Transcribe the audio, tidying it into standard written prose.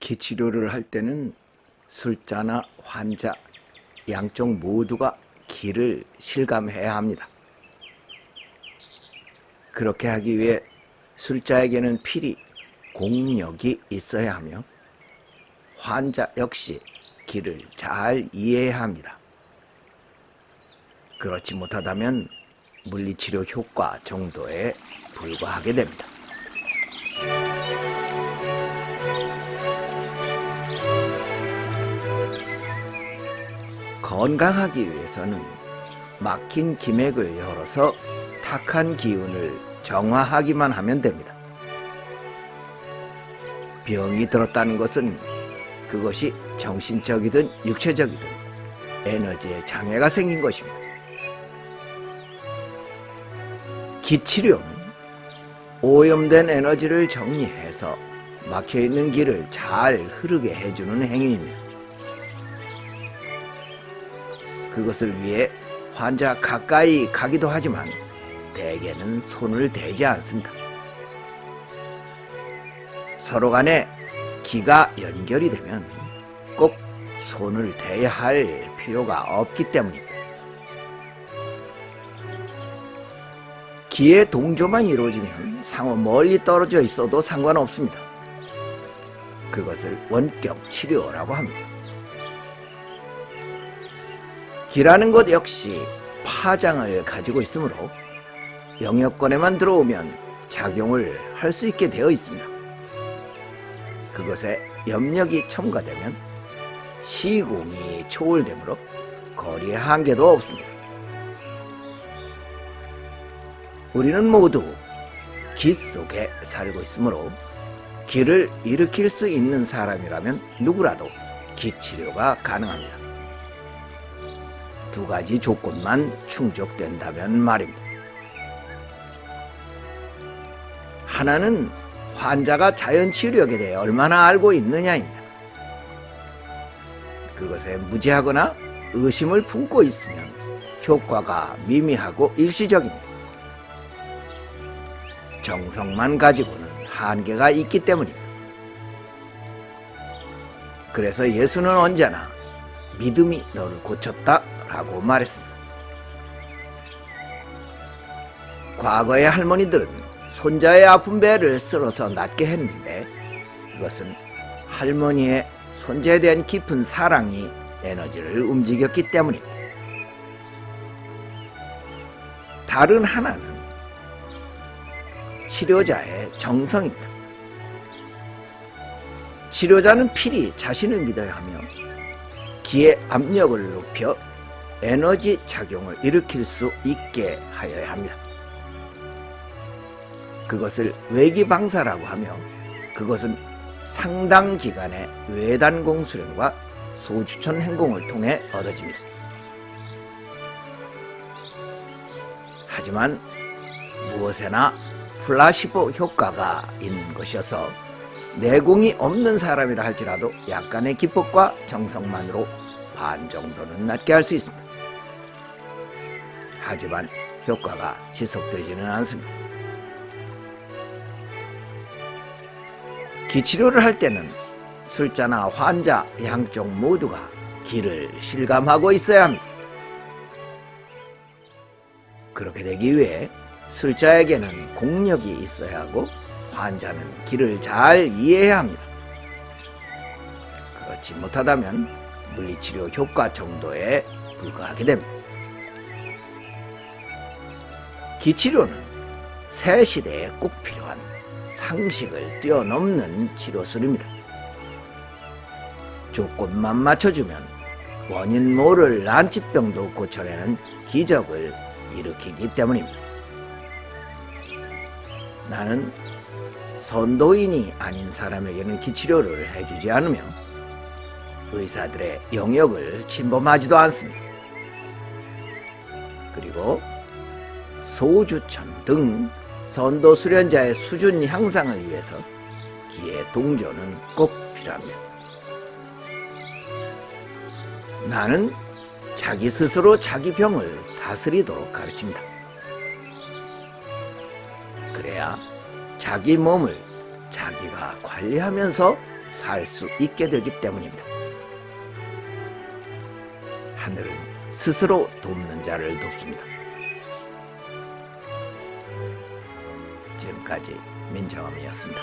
기치료를 할 때는 술자나 환자 양쪽 모두가 기를 실감해야 합니다. 그렇게 하기 위해 술자에게는 필히 공력이 있어야 하며 환자 역시 기를 잘 이해해야 합니다. 그렇지 못하다면 물리치료 효과 정도에 불과하게 됩니다. 건강하기 위해서는 막힌 기맥을 열어서 탁한 기운을 정화하기만 하면 됩니다. 병이 들었다는 것은 그것이 정신적이든 육체적이든 에너지에 장애가 생긴 것입니다. 기치료는 오염된 에너지를 정리해서 막혀있는 길을 잘 흐르게 해주는 행위입니다. 그것을 위해 환자 가까이 가기도 하지만 대개는 손을 대지 않습니다. 서로 간에 기가 연결이 되면 꼭 손을 대야 할 필요가 없기 때문입니다. 기의 동조만 이루어지면 상호 멀리 떨어져 있어도 상관없습니다. 그것을 원격 치료라고 합니다. 기라는 것 역시 파장을 가지고 있으므로 영역권에만 들어오면 작용을 할 수 있게 되어 있습니다. 그것에 염력이 첨가되면 시공이 초월되므로 거리의 한계도 없습니다. 우리는 모두 기 속에 살고 있으므로 기를 일으킬 수 있는 사람이라면 누구라도 기치료가 가능합니다. 두 가지 조건만 충족된다면 말입니다. 하나는 환자가 자연치유력에 대해 얼마나 알고 있느냐입니다. 그것에 무지하거나 의심을 품고 있으면 효과가 미미하고 일시적입니다. 정성만 가지고는 한계가 있기 때문입니다. 그래서 예수는 언제나 믿음이 너를 고쳤다 라고 말했습니다. 과거의 할머니들은 손자의 아픈 배를 쓸어서 낫게 했는데 그것은 할머니의 손자에 대한 깊은 사랑이 에너지를 움직였기 때문입니다. 다른 하나는 치료자의 정성입니다. 치료자는 필히 자신을 믿어야 하며 기의 압력을 높여 에너지 작용을 일으킬 수 있게 하여야 합니다. 그것을 외기방사라고 하며 그것은 상당 기간의 외단공 수련과 소추천 행공을 통해 얻어집니다. 하지만 무엇에나 플라시보 효과가 있는 것이어서 내공이 없는 사람이라 할지라도 약간의 기법과 정성만으로 반 정도는 낫게 할 수 있습니다. 하지만 효과가 지속되지는 않습니다. 기치료를 할 때는 술자나 환자 양쪽 모두가 기를 실감하고 있어야 합니다. 그렇게 되기 위해 술자에게는 공력이 있어야 하고 환자는 기를 잘 이해해야 합니다. 그렇지 못하다면 물리치료 효과 정도에 불과하게 됩니다. 기치료는 새 시대에 꼭 필요한 상식을 뛰어넘는 치료술입니다. 조건만 맞춰주면 원인 모를 난치병도 고쳐내는 기적을 일으키기 때문입니다. 나는 선도인이 아닌 사람에게는 기치료를 해주지 않으며 의사들의 영역을 침범하지도 않습니다. 그리고 소주천 등 선도 수련자의 수준 향상을 위해서 기의 동조는 꼭 필요합니다. 나는 자기 스스로 자기 병을 다스리도록 가르칩니다. 그래야 자기 몸을 자기가 관리하면서 살 수 있게 되기 때문입니다. 하늘은 스스로 돕는 자를 돕습니다. 지금까지 민정음이었습니다.